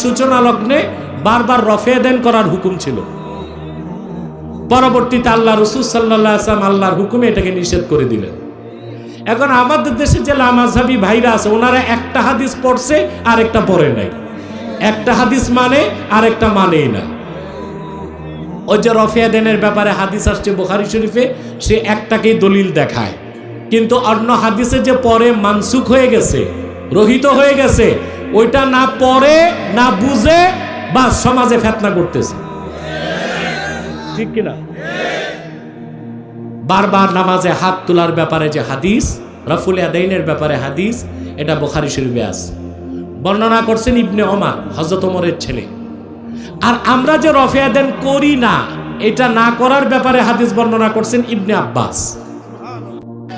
সূচনা লগ্নে বারবার রফে দেন করার হুকুম ছিল। পরবর্তীতে আল্লাহ রাসূল সাল্লাল্লাহু আলাইহি ওয়াসাল্লাম আল্লাহর হুকুমে এটাকে নিষেধ করে দিলেন। এখন আমাদের দেশে যে লামাযহাবী ভাইরা আছে, ওনারা একটা হাদিস পড়ছে আর একটা পড়ে নাই, একটা হাদিস মানে আর একটা মানেই না। ওই যে রফে দেনের ব্যাপারে হাদিস আসছে বুখারী শরীফে, সে একটাকেই দলিল দেখায়, কিন্তু অন্য হাদিসে যে পরে মানসুখ হয়ে গেছে, রহিত হয়ে গেছে, ওইটা না পড়ে না বুঝে বা সমাজে ফিতনা করতেছে, ঠিক কিনা? বারবার নামাজে হাত তোলার ব্যাপারে যে হাদিস, রাফুল ইয়াদাইনের ব্যাপারে হাদিস, এটা বুখারী শরীফে আছে, বর্ণনা করছেন ইবনে ওমর, হযরত ওমরের ছেলে। আর আমরা যে রফে দেন করি না, এটা না করার ব্যাপারে হাদিস বর্ণনা করছেন ইবনে আব্বাস।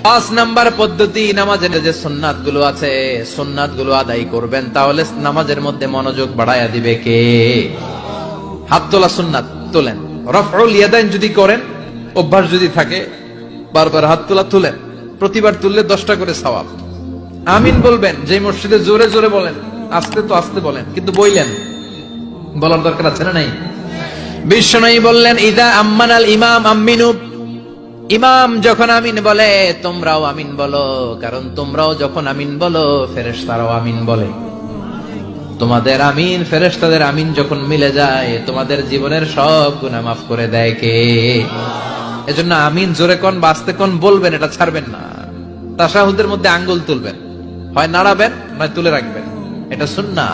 5 নাম্বার পদ্ধতি, নামাজের যে সুন্নাতগুলো আছে, সুন্নাতগুলো আদায় করবেন, তাহলে নামাজের মধ্যে মনোযোগ বাড়ায়া দিবে কে? হাত তোলা সুন্নাত তোলেন। রাফউল ইয়াদাইন যদি করেন, অভ্যাস যদি থাকে, বারবার হাত তোলা তুলেন, প্রতিবার তুললে 10টা করে সওয়াব। আমিন বলবেন, যে মসজিদে জোরে জোরে বলেন, আস্তে তো আস্তে বলেন, কিন্তু বললেন, বলার দরকার আছে না নাই? বিশ্বনবী বললেন, ইদা আম্মানাল ইমাম আমিনু, ইমাম যখন আমিন বলে তোমরাও আমিন বলো, কারণ তোমরাও যখন আমিন বলো ফেরেশতারাও আমিন বলে। তোমাদের আমিন ফেরেশতাদের আমিন যখন মিলে যায়, তোমাদের জীবনের সব গুনাহ মাফ করে দেয় কে? এজন্য আমিন জোরে কোন বাস্তে কোন বলবেন, এটা ছাড়বেন না। তাশাহুদের মধ্যে আঙ্গুল তুলবেন, হয় নাড়াবেন নয় তুলে রাখবেন, এটা সুন্নাহ।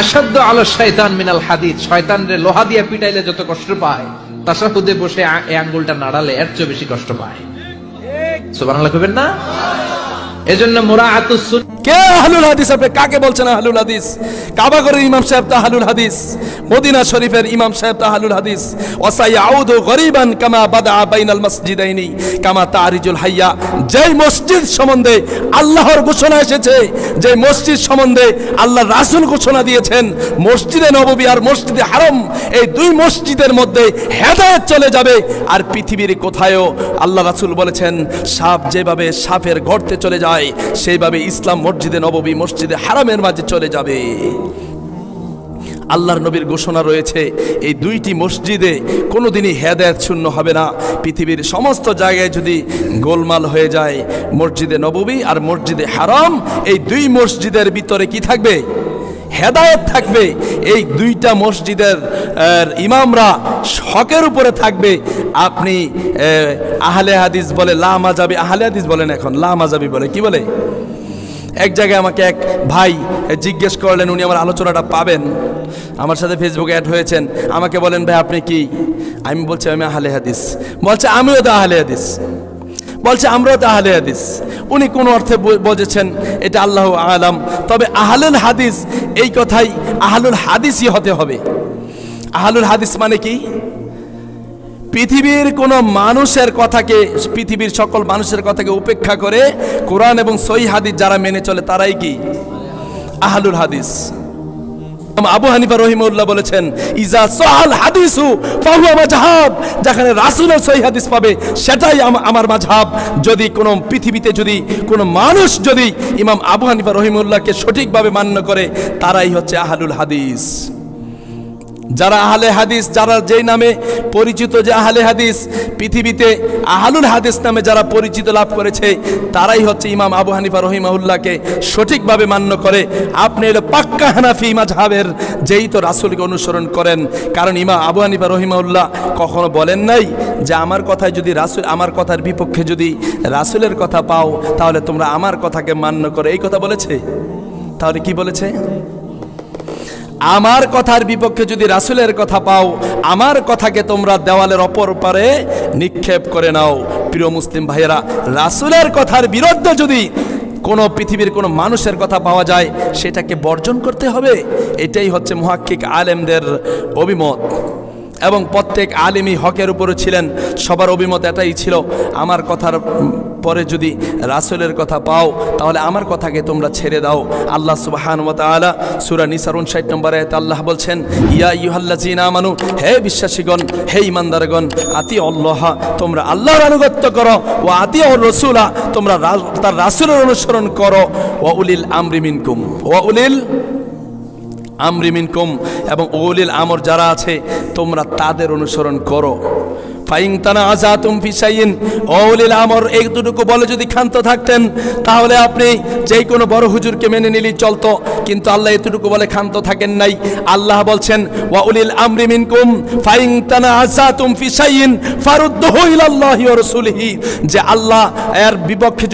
আশাদ্দু আলা শাইতান মিনাল হাদিদ, শয়তানরে লোহা দিয়ে পিটাইলে যত কষ্ট পায়, তাশাহুদে বসে এই আঙ্গুলটা নাড়ালে এর চেয়ে বেশি কষ্ট পায়। সুবহানাল্লাহ কইবেন না? এজন্য মুরাআতুস সুন্নাহ। কে আহলুল হাদিস? আপনি কাকে বলছেন আহলুল হাদিস? কাবা ঘরের ইমাম সাহেব তো আহলুল হাদিস, মদিনা শরীফের ইমাম সাহেব তো আহলুল হাদিস। ওয়াসায়াউদু গরিবান কামা বাদা বাইনাল মসজিদাইনি কামা তারিজুল হাইয়া। যেই মসজিদ সম্বন্ধে আল্লাহর ঘোষণা এসেছে, যে মসজিদ সম্বন্ধে আল্লাহর রাসূল ঘোষণা দিয়েছেন, মসজিদে নববী আর মসজিদে হারাম, এই দুই মসজিদের মধ্যে হেদায়েত চলে যাবে। আর পৃথিবীর কোথায়ও আল্লাহ রাসূল বলেছেন, সাপ যেভাবে সাপের গর্তে চলে যায়, সেইভাবে ইসলাম মসজিদে নববী মসজিদে হারামের মাঝে চলে যাবে। আল্লাহর নবীর ঘোষণা রয়েছে, এই দুইটি মসজিদে কোনোদিনই হেদায়েত শূন্য হবে না। পৃথিবীর সমস্ত জায়গায় যদি গোলমাল হয়ে যায়, মসজিদে নববী আর মসজিদে হারাম, এই দুই মসজিদের ভিতরে কি থাকবে? হেদায়েত থাকবে। এই দুইটা মসজিদের ইমামরা হকের উপরে থাকবে। আপনি আহলে হাদিস বলে লা মাযহাবি, আহলে হাদিস বলেন, এখন লা মাযহাবি বলে, কি বলে? এক জায়গায় আমাকে এক ভাই জিজ্ঞেস করলেন, উনি আমার আলোচনাটা পাবেন, আমার সাথে ফেসবুকে অ্যাড হয়েছেন, আমাকে বলেন, ভাই আপনি কি? আমি বলছি আমি আহলে হাদিস। বলছে আমিও তো আহলে হাদিস। বলছে আমরাও তো আহলে হাদিস। উনি কোন অর্থে বুঝেছেন এটা আল্লাহ আলাম, তবে আহলুল হাদিস এই কথাই আহলুল হাদিসই হতে হবে। আহলুল হাদিস মানে কি? পৃথিবীর কোন মানুষের কথাকে, পৃথিবীর সকল মানুষের কথাকে উপেক্ষা করে কোরআন এবং সহিহ হাদিস যারা মেনে চলে, তারাই কি আহলুল হাদিস। আবু হানিফা রহিমাহুল্লাহ বলেছেন, ইজা সাহাল হাদিসু ফাহুয়া মাযহাব, যেখানে রাসূলের সহিহ হাদিস পাবে সেটাই আমার মাযহাব। যদি কোনো পৃথিবীতে যদি কোনো মানুষ যদি ইমাম আবু হানিফা রহিমাহুল্লাহকে সঠিকভাবে মান্য করে, তারাই হচ্ছে আহলুল হাদিস। যারা আহলে হাদিস, যারা যেই নামে পরিচিত যে আহলে হাদিস, পৃথিবীতে আহলুল হাদিস নামে যারা পরিচিত লাভ করেছে, তারাই হচ্ছে ইমাম আবু হানিফা রহিমাহুল্লাহকে সঠিকভাবে মান্য করে। আপনি হলো পাক্কা হানাফি মাযহাবের, যেই তো রাসূলকে অনুসরণ করেন। কারণ ইমাম আবু হানিফা রহিমাহুল্লাহ কখনো বলেন নাই যে আমার কথায় যদি রাসূল, আমার কথার বিপক্ষে যদি রাসূলের কথা পাও, তাহলে তোমরা আমার কথাকে মান্য করো, এই কথা বলেছে? তাহলে কি বলেছে? আমার কথার বিপক্ষে যদি রাসূলের কথা পাও, আমার কথাকে তোমরা দেওয়ালের অপর পারে নিক্ষেপ করে নাও। প্রিয় মুসলিম ভাইয়েরা, রাসূলের কথার বিরুদ্ধে যদি কোনো পৃথিবীর কোনো মানুষের কথা পাওয়া যায়, সেটাকে বর্জন করতে হবে। এটাই হচ্ছে মুহাক্কিক আলেমদের অভিমত, এবং প্রত্যেক আলেমই হকের উপরে ছিলেন। সবার অভিমত এটাই ছিল, আমার কথার পরে যদি রাসূলের কথা পাও, তাহলে আমার কথাকে তোমরা ছেড়ে দাও। আল্লাহ সুবহানাহু ওয়া তাআলা সূরা নিসার 59 নম্বর আয়াতে আল্লাহ বলছেন, ইয়া আইয়ুহাল্লাযীনা আমানু, হে বিশ্বাসীগণ, হে ঈমানদারগণ, আতিউল্লাহ, তোমরা আল্লাহর আনুগত্য করো, ওয়া আতিউর রাসূলা, তোমরা তার রাসূলের অনুসরণ করো, ওয়া উলিল আমরি মিনকুম, ওয়া উলিল আমরি মিনকুম, এবং উলিল আমর যারা আছে তোমরা তাদের অনুসরণ করো। ফাইন তানা আজাতুম ফি শাইইন, উলিল আমর একটুকু বলে যদি ক্ষান্ত থাকতেন তাহলে আপনি যেই কোনো বড় হুজুরকে মেনে নিলেই চলতো, কিন্তু আল্লাহ এতটুকু বলে ক্ষান্ত থাকেন নাই। আল্লাহ বলছেন ওয়া উলিল আমরি মিনকুম ফাইন তানা আজাতুম ফি শাইইন ফারুদ্দুহু ইলাল্লাহি ওয়া রাসূলিহি, যে আল্লাহ এর বিপক্ষে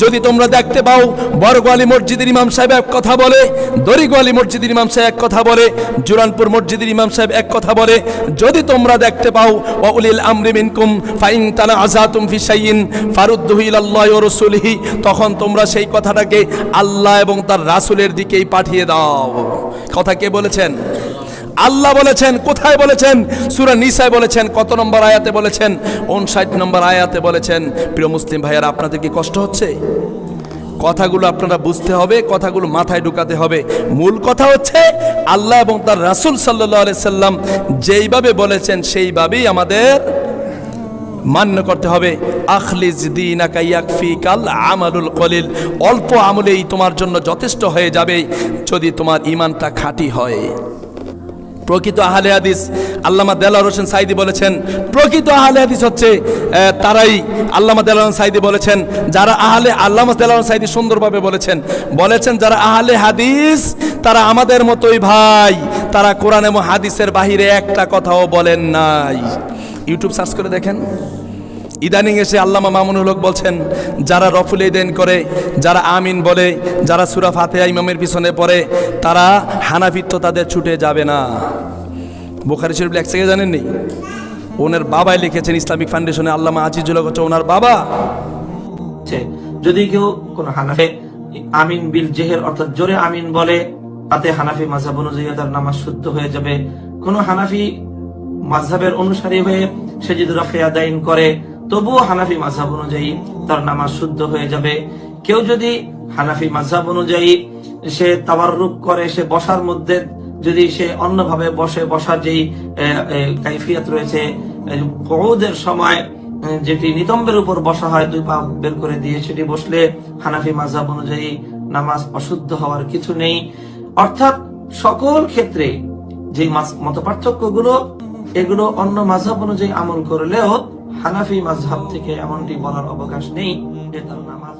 যদি তোমরা দেখতে পাও বড়গোয়ালি মসজিদের ইমাম সাহেব এক কথা বলে, দড়িগোয়ালি মসজিদের ইমাম সাহেব এক কথা বলে, জুরানপুর মসজিদের ইমাম সাহেব এক কথা বলে, যদি তোমরা দেখতে পাও ওয়া উলিল আমরি মিনকুম ফাইন তানাআযাতুম ফি শাইইন ফারুদ্দুহু ইলাল্লাহি ওয়া রাসূলিহি, তখন তোমরা সেই কথাটাকে আল্লাহ এবং তার রাসূলের দিকেই পাঠিয়ে দাও। কথা কে বলেছেন? আল্লাহ বলেছেন। কোথায় বলেছেন? সূরা নিসায় বলেছেন। কত নম্বর আয়াতে বলেছেন? 59 নম্বর আয়াতে বলেছেন। প্রিয় মুসলিম ভাইয়েরা, আপনাদের কি কষ্ট হচ্ছে? কথাগুলো আপনারা বুঝতে হবে, কথাগুলো মাথায় ঢুকাতে হবে। মূল কথা হচ্ছে আল্লাহ এবং তার রাসূল সাল্লাল্লাহু আলাইহি সাল্লাম যেইভাবে বলেছেন সেইভাবেই আমাদের মান্য করতে হবে। আখলিজ দীনাকা ইয়াকফিকাল আমালুল কলিল, অল্প আমলেই তোমার জন্য যথেষ্ট হয়ে যাবে যদি তোমার ঈমানটা খাঁটি হয়। প্রকৃত আহলে হাদিস, আল্লামা দেলাওয়ার হোসেন সাইদি বলেছেন, প্রকৃত আহলে হাদিস হচ্ছে তারাই, আল্লামা দেলাওয়ার হোসেন সাইদি বলেছেন, যারা আল্লামা দেলাওয়ার হোসেন সাইদি সুন্দরভাবে বলেছেন যারা আহলে হাদিস তারা আমাদের মতোই ভাই, তারা কোরআন এবং হাদিসের বাহিরে একটা কথাও বলেন নাই। ইউটিউব সার্চ করে দেখেন। ইদানিং এসে আল্লামা মামুনুল হক বলছেন, যারা রফুল ঈদান করে, যারা আমিন বলে, যারা সূরা ফাতিহা ইমামের পিছনে পড়ে, তারা হানাফিত্ব তাদের ছুটে যাবে না। বুখারী শরীফ লেখছে কে জানেননি? ওনার বাবাই লিখেছেন, ইসলামিক ফাউন্ডেশনে আল্লামা আজিজুল হক হচ্ছে ওনার বাবা। যদি কেউ কোন হানাফি আমিন বিল জেহের অর্থাৎ জোরে আমিন বলে, তাতে হানাফি মাযহাব অনুযায়ী তার নামাজ শুদ্ধ হয়ে যাবে। কোন হানাফি মাযহাবের অনুসারী হয়ে সে যদি রফে আদাইন করে, তবুও হানাফি মাযহাব অনুযায়ী তার নামাজ শুদ্ধ হয়ে যাবে। কেউ যদি হানাফি মাযহাব অনুযায়ী সে তাওয়াররুক করে, সে বসার মধ্যে যদি সে অন্যভাবে বসার যেই কাইফিয়াত রয়েছে, কুউদের সময় যেটি নিতম্বের উপর বসা হয়, দুই পা বের করে দিয়ে সেটি বসলে হানাফি মাযহাব অনুযায়ী নামাজ অশুদ্ধ হওয়ার কিছু নেই। অর্থাৎ সকল ক্ষেত্রে যে মতপার্থক্য গুলো, এগুলো অন্য মাযহাব অনুযায়ী আমল করলেও হানাফি মাযহাব থেকে এমনটি বলার অবকাশ নেই যে তার নামাজ